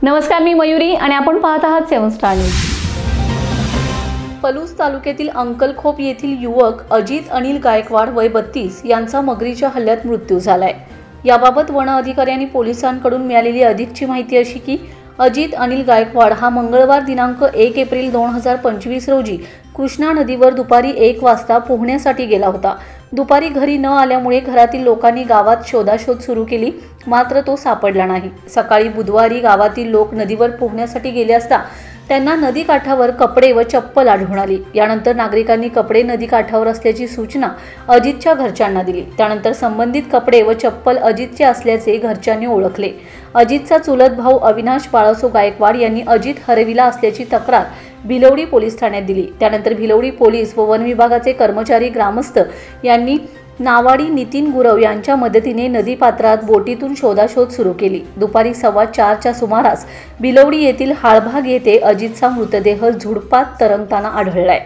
नमस्कार, मी मयुरी आणि आपण पाहत आहात 7 स्टार न्यूज। पलूस तालुक्यातील अंकलखोप येथील युवक अजित अनिल गायकवाड वय 32 यांचा मगरीच्या हल्ल्यात मृत्यू झालाय। याबाबत वन अधिकारी पोलिसांकडून मिळालेली अधिकची माहिती अशी की अजित अनिल गायकवाड हा मंगळवार दिनांक 1 एप्रिल 2025 रोजी कृष्णा नदीवर दुपारी 1 वाजता पोहण्यासाठी गेला होता। दुपारी घरी न आल्यामुळे घरातील लोकांनी गावात शोधाशोध सुरू केली, मात्र तो सापडला नाही। सकाळी बुधवारी गावातील लोक नदीवर पोहण्यासाठी गेले असता त्यांना नदी काठावर कपडे व चप्पल आढळून आली। यानंतर नागरिकांनी कपडे नदी काठावर असल्याची सूचना अजितच्या घरच्यांना दिली। त्यानंतर संबंधित कपडे व चप्पल अजितचे असल्याचे घरच्यांनी ओळखले। अजितचा चुलत भाऊ अविनाश बाळासो गायकवाड यांनी अजित हरविला असल्याची तक्रार भिलवडी पोलीस ठाण्यात दिली। त्यानंतर भिलवडी पोलीस व वन विभागाचे कर्मचारी ग्रामस्थ यांनी नावाडी नितीन गुरव यांच्या मदतीने नदीपात्रात बोटीतून शोधाशोध सुरू केली। दुपारी 4:15च्या सुमारास भिलवडी येथील हाळभाग येथे अजितचा मृतदेह झुडपात तरंगताना आढळलाय।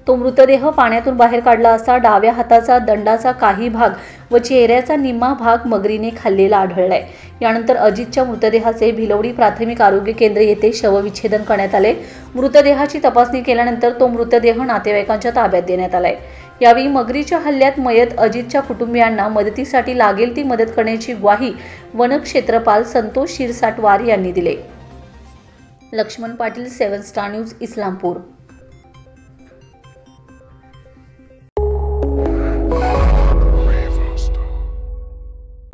तो मृतदेह पाण्यातून बाहेर काढला असता डाव्या हाताचा दंडाचा काही भाग व चेहऱ्याचा निम्मा भाग मगरीने खाल्लेला आढळलाय। यानंतर अजितच्या मृतदेहाचे भिलवडी प्राथमिक आरोग्य केंद्र येथे शवविच्छेदन करण्यात आले। मृतदेहाची तपासणी केल्यानंतर तो मृतदेह नातेवाईकांच्या ताब्यात देण्यात आलाय। यावेळी मगरीच्या हल्ल्यात मयत अजितच्या कुटुंबियांना मदतीसाठी लागेल ती मदत करण्याची ग्वाही वनक्षेत्रपाल संतोष शिरसाटवार यांनी दिली। Laxman Patil, 7 Star News, Islampur.